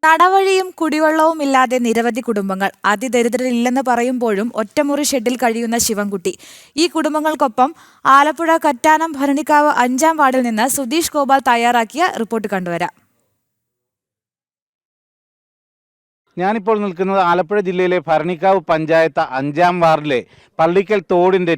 നടവഴിയും കുടിവെള്ളവും ഇല്ലാതെ നിരവധി കുടുംബങ്ങൾ. അതിദരിദ്രരില്ലെന്ന് പറയുമ്പോഴും ഒറ്റമുറി ഷെഡിൽ കഴിയുന്ന ശിവൻകുട്ടി. ഈ കുടുംബങ്ങൾക്കൊപ്പം ആലപ്പുഴ കറ്റാനം ഭരണിക്കാവ് 5-ാം വാർഡിൽ നിന്ന് സുധീഷ് ഗോപാൽ തയ്യാറാക്കിയ റിപ്പോർട്ട് കണ്ടുവരാം. ഞാനിപ്പോൾ നിൽക്കുന്നത് ആലപ്പുഴ ജില്ലയിലെ ഭരണിക്കാവ് പഞ്ചായത്ത് 5-ാം വാർഡിലെ പള്ളിക്കൽ തോടിൻ്റെ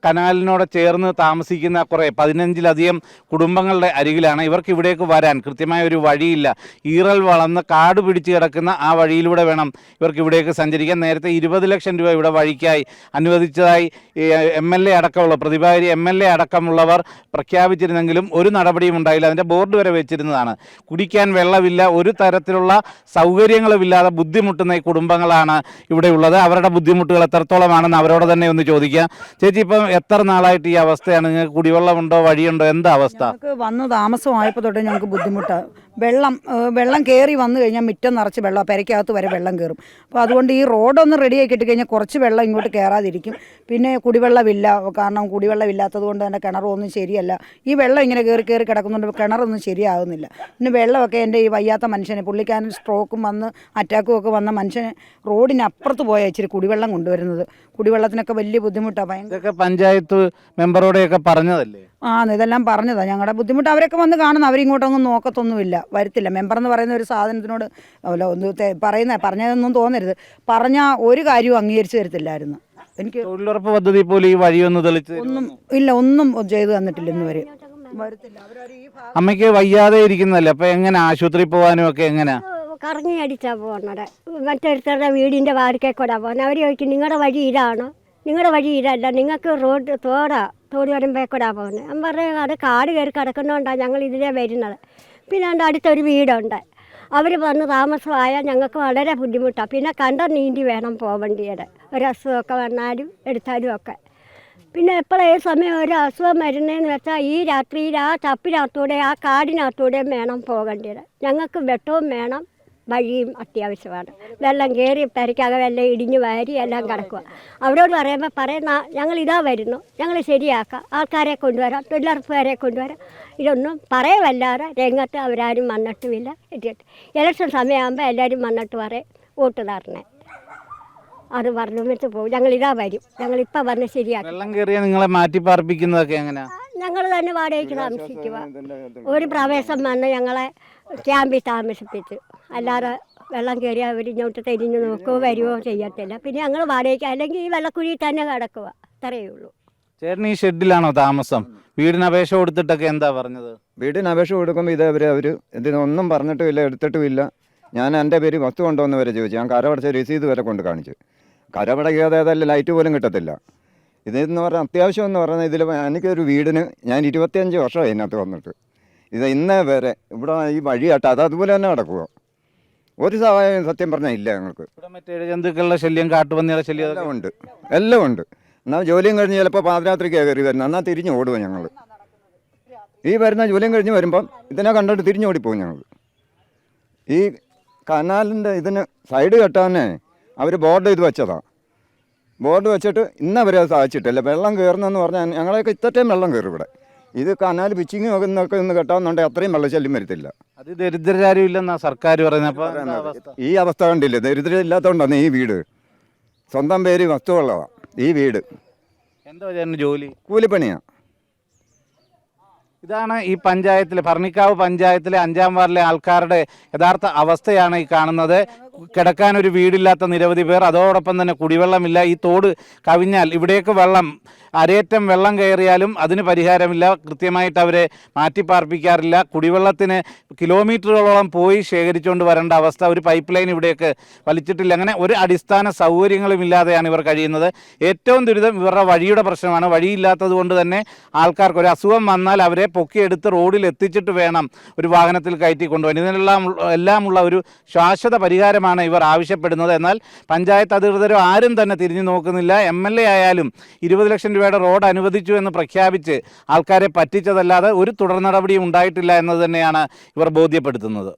കനാലിനോട് ചേർന്ന് താമസിക്കുന്ന 15-ലധികം കുടുംബങ്ങളുടെ അരികിലാണ്. ഇവർക്ക് ഇവിടേക്ക് വരാൻ കൃത്യമായ ഒരു വഴിയില്ല. ഈറൽ വളർന്ന് കാട് പിടിച്ച് കിടക്കുന്ന ആ വഴിയിലൂടെ വേണം ഇവർക്ക് ഇവിടേക്ക് സഞ്ചരിക്കാൻ. നേരത്തെ 20 ലക്ഷം രൂപ ഇവിടെ വഴിക്കായി അനുവദിച്ചതായി MLA അടക്കമുള്ള പ്രതിഭാരി MLA അടക്കമുള്ളവർ പ്രഖ്യാപിച്ചിരുന്നെങ്കിലും ഒരു നടപടിയും ഉണ്ടായില്ല. അതിൻ്റെ ബോർഡ് വരെ വെച്ചിരുന്നതാണ്. കുടിക്കാൻ വെള്ളമില്ല, ഒരു തരത്തിലുള്ള സൗകര്യങ്ങളുമില്ലാതെ ബുദ്ധിമുട്ടുന്ന ഈ കുടുംബങ്ങളാണ് ഇവിടെ ഉള്ളത്. അവരുടെ ബുദ്ധിമുട്ടുകൾ എത്രത്തോളമാണെന്ന് അവരോട് തന്നെ ഒന്ന് ചോദിക്കാം. ചേച്ചി, ഇപ്പം എത്ര നാളായിട്ട് ഈ അവസ്ഥയാണ്? നിങ്ങൾക്ക് കുടിവെള്ളമുണ്ടോ, വഴിയുണ്ടോ, എന്താ അവസ്ഥ? ഞങ്ങൾക്ക് വന്ന് താമസമായപ്പോൾ തൊട്ട് ഞങ്ങൾക്ക് ബുദ്ധിമുട്ടാണ്. വെള്ളം കയറി വന്നു കഴിഞ്ഞാൽ മുറ്റം നിറച്ച് വെള്ളം, പെരയ്ക്കകത്ത് വരെ വെള്ളം കയറും. അപ്പോൾ അതുകൊണ്ട് ഈ റോഡൊന്ന് റെഡിയാക്കി കിട്ടിക്കഴിഞ്ഞാൽ കുറച്ച് വെള്ളം ഇങ്ങോട്ട് കയറാതിരിക്കും. പിന്നെ കുടിവെള്ളമില്ല, കാരണം കുടിവെള്ളമില്ലാത്തത് കൊണ്ട് തന്നെ കിണറൊന്നും ശരിയല്ല. ഈ വെള്ളം ഇങ്ങനെ കയറി കിടക്കുന്നുണ്ട്, കിണറൊന്നും ശരിയാകുന്നില്ല. പിന്നെ വെള്ളമൊക്കെ എൻ്റെ ഈ വയ്യാത്ത മനുഷ്യനെ, പുള്ളിക്കാരൻ സ്ട്രോക്കും വന്ന് അറ്റാക്കും ഒക്കെ വന്ന മനുഷ്യനെ റോഡിനപ്പുറത്ത് പോയാൽ ഇച്ചിരി കുടിവെള്ളം കൊണ്ടുവരുന്നത്. കുടിവെള്ളത്തിനൊക്കെ വലിയ ബുദ്ധിമുട്ടാണ്. ഭയങ്കര പഞ്ചായത്ത് മെമ്പറോടെയൊക്കെ പറഞ്ഞതല്ലേ? ഇതെല്ലാം പറഞ്ഞതാണ്. ഞങ്ങളുടെ ബുദ്ധിമുട്ട് അവരൊക്കെ വന്ന് കാണുന്നു. അവരിങ്ങോട്ടൊന്നും നോക്കത്തൊന്നുമില്ല, വരത്തില്ല. മെമ്പർ എന്ന് പറയുന്ന ഒരു സാധനത്തിനോട് പറഞ്ഞതൊന്നും തോന്നരുത്. പറഞ്ഞാൽ ഒരു കാര്യവും അംഗീകരിച്ച് തരത്തില്ലായിരുന്നു. എനിക്ക് തൊഴിലുറപ്പ് പദ്ധതി പോലെ ഈ വഴിയൊന്നും തെളിച്ച് ഒന്നും ചെയ്തു തന്നിട്ടില്ല ഇന്ന് വരെ. അമ്മയ്ക്ക് വയ്യാതെ ഇരിക്കുന്നല്ലേ, അപ്പൊ എങ്ങനെ ആശുപത്രി പോകാനും ഒക്കെ എങ്ങനെയാ? കറങ്ങി അടിച്ചാ പോകുന്നത്. മറ്റൊരുത്തരുടെ വീടിൻ്റെ വാരിക്കേ കൂടാ പോകുന്നത്. അവർ ചോദിക്കും നിങ്ങളുടെ വഴി ഇതാണോ? നിങ്ങളുടെ വഴി ഇതല്ല, നിങ്ങൾക്ക് തോട് വരുമ്പോൾ കൂടാ പോകുന്നത്. ഞാൻ പറയുക അത് കാട് കയറി കിടക്കുന്നതുകൊണ്ടാണ് ഞങ്ങൾ ഇതിലേ വരുന്നത്. പിന്നെ എൻ്റെ അടുത്തൊരു വീടുണ്ട്, അവർ വന്ന് താമസമായാൽ ഞങ്ങൾക്ക് വളരെ ബുദ്ധിമുട്ടാണ്. പിന്നെ നീന്തി വേണം പോവേണ്ടിയത്. ഒരു അസുഖമൊക്കെ വന്നാലും എടുത്താലും ഒക്കെ. പിന്നെ ഏത് സമയം ഒരു അസുഖം വരുന്നതെന്ന് വെച്ചാൽ ഈ രാത്രിയിൽ ആ ചപ്പിനകത്തൂടെ ആ കാടിനകത്തൂടെയും വേണം പോകേണ്ടത്. ഞങ്ങൾക്ക് വെട്ടവും വേണം, വഴിയും അത്യാവശ്യമാണ്. വെള്ളം കയറി പെരയ്ക്കകം എല്ലാം ഇടിഞ്ഞു വാരി എല്ലാം കിടക്കുക. അവരോട് പറയുന്ന ഞങ്ങൾ ഇതാ വരുന്നു, ഞങ്ങൾ ശരിയാക്കാം, ആൾക്കാരെ കൊണ്ടുവരാം, തൊഴിലുറപ്പുകാരെ കൊണ്ടുവരാം. ഇതൊന്നും പറയവല്ലാതെ രംഗത്ത് അവരാരും വന്നിട്ടുമില്ല. ഇലക്ഷൻ സമയമാകുമ്പോൾ എല്ലാവരും വന്നിട്ട് പറയും വോട്ട് തരണേ, അത് പറഞ്ഞു വെച്ച് പോകും. ഞങ്ങളിതാ വരും, ഞങ്ങളിപ്പോൾ വന്ന് ശരിയാക്കും. വെള്ളം കയറിയാൽ നിങ്ങളെ മാറ്റി പാർപ്പിക്കുന്നതൊക്കെ എങ്ങനെയാ? ഞങ്ങൾ തന്നെ വാടകയ്ക്ക് താമസിക്കുക. ഒരു പ്രവേശം വന്ന് ഞങ്ങളെ ക്യാമ്പിൽ താമസിപ്പിച്ചു. അല്ലാതെ വെള്ളം കയറി അവർ ഇങ്ങോട്ട് തിരിഞ്ഞ് നോക്കുകയോ വരുവോ ചെയ്യത്തില്ല. പിന്നെ ഞങ്ങൾ വാടകയ്ക്ക്, അല്ലെങ്കിൽ ഈ വെള്ളക്കുഴിയിൽ തന്നെ കിടക്കുക, അത്രയേ ഉള്ളൂ. ചേട്ടൻ ഈ ഷെഡിലാണോ താമസം? വീടിന് അപേക്ഷ കൊടുത്തിട്ടൊക്കെ എന്താ പറഞ്ഞത്? വീടിന് അപേക്ഷ കൊടുക്കുമ്പോൾ അവർ ഇതിനൊന്നും പറഞ്ഞിട്ടുമില്ല, എടുത്തിട്ടുമില്ല. ഞാൻ എൻ്റെ പേര് വസ്തു കൊണ്ടുവന്നവരെ ചോദിച്ചു. ഞാൻ കരമടച്ച രസീത് വരെ കൊണ്ട് കാണിച്ചു. കരമടയ്ക്കാതെ ഏതായാലും ലൈറ്റ് പോലും കിട്ടത്തില്ല. ഇതെന്ന് പറഞ്ഞാൽ അത്യാവശ്യം എന്ന് പറഞ്ഞാൽ ഇതിൽ എനിക്കൊരു വീടിന് ഞാൻ 25 വർഷമായി ഇതിനകത്ത് വന്നിട്ട്. ഇത് ഇന്നേ വരെ ഇവിടെ ഈ വഴിയാട്ട് അതുപോലെ തന്നെ കിടക്കുക. ഒരു സഹായം സത്യം പറഞ്ഞാൽ ഇല്ല ഞങ്ങൾക്ക്. മറ്റേ ജന്തുക്കളുടെ ശല്യം, കാട്ടുപന്നിയുടെ ശല്യം എല്ലാം ഉണ്ട്. എന്നാൽ ജോലിയും കഴിഞ്ഞ് ചിലപ്പോൾ പാതിരാത്രിക്ക് കയറി വരുന്നത്, എന്നാൽ തിരിഞ്ഞ് ഓടുക ഞങ്ങൾ. ഈ വരുന്ന ജോലിയും കഴിഞ്ഞ് വരുമ്പം ഇതിനെ കണ്ടിട്ട് തിരിഞ്ഞോടിപ്പോകും ഞങ്ങൾ. ഈ കനാലിൻ്റെ ഇതിന് സൈഡ് കെട്ടാനേ അവർ ബോർഡ് ഇത് വെച്ചതാണ്. ബോർഡ് വെച്ചിട്ട് ഇന്നവരെ അത് സാധിച്ചിട്ടില്ല. വെള്ളം കയറുന്നതെന്ന് പറഞ്ഞാൽ ഞങ്ങളെയൊക്കെ ഇത്രയും വെള്ളം കയറും ഇവിടെ. ഇത് കനാൽ പിച്ചിങ് ഒക്കെ ഒന്ന് കെട്ടാമെന്നുണ്ടെങ്കിൽ അത്രയും വെള്ളശല്യം വരത്തില്ല. അത് ദരിദ്രരാരും ഇല്ലെന്നാ സർക്കാർ പറയുന്നത്. ഈ അവസ്ഥ കണ്ടില്ലേ? ദരിദ്രം ഇല്ലാത്തതുകൊണ്ടാണ് ഈ വീട്. സ്വന്തം പേര് വസ്തുവുള്ളതാണ് ഈ വീട്. എന്താ ചേട്ടന് ജോലി? കൂലിപ്പണിയാണ്. ഇതാണ് ഈ പഞ്ചായത്തിലെ ഭരണിക്കാവ് പഞ്ചായത്തിലെ 5-ാം വാർഡിലെ ആൾക്കാരുടെ യഥാർത്ഥ അവസ്ഥയാണ് ഈ കാണുന്നത്. കിടക്കാൻ ഒരു വീടില്ലാത്ത നിരവധി പേർ, അതോടൊപ്പം തന്നെ കുടിവെള്ളമില്ല. ഈ തോട് കവിഞ്ഞാൽ ഇവിടേക്ക് അരയേറ്റം വെള്ളം കയറിയാലും അതിന് പരിഹാരമില്ല. കൃത്യമായിട്ട് അവരെ മാറ്റിപ്പാർപ്പിക്കാറില്ല. കുടിവെള്ളത്തിന് കിലോമീറ്ററുകളോളം പോയി ശേഖരിച്ചുകൊണ്ട് വരേണ്ട അവസ്ഥ. ഒരു പൈപ്പ് ലൈൻ ഇവിടേക്ക് വലിച്ചിട്ടില്ല. അങ്ങനെ ഒരു അടിസ്ഥാന സൗകര്യങ്ങളും ഇല്ലാതെയാണ് ഇവർ കഴിയുന്നത്. ഏറ്റവും ദുരിതം ഇവരുടെ വഴിയുടെ പ്രശ്നമാണ്. വഴിയില്ലാത്തത് കൊണ്ട് തന്നെ ആൾക്കാർക്ക് ഒരു അസുഖം വന്നാൽ അവരെ പൊക്കിയെടുത്ത് റോഡിൽ എത്തിച്ചിട്ട് വേണം ഒരു വാഹനത്തിൽ കയറ്റി കൊണ്ടുപോകാൻ. ഇതിനെല്ലാമുള്ള ഒരു ശാശ്വത പരിഹാരമാണ് ഇവർ ആവശ്യപ്പെടുന്നത്. എന്നാൽ പഞ്ചായത്ത് അധികൃതരോ ആരും തന്നെ തിരിഞ്ഞു നോക്കുന്നില്ല. MLA ആയാലും 20 ലക്ഷം രൂപയുടെ റോഡ് അനുവദിച്ചു എന്ന് പ്രഖ്യാപിച്ച് ആൾക്കാരെ പറ്റിച്ചതല്ലാതെ ഒരു തുടർ നടപടിയും ഉണ്ടായിട്ടില്ല എന്നത് തന്നെയാണ് ഇവർ ബോധ്യപ്പെടുത്തുന്നത്.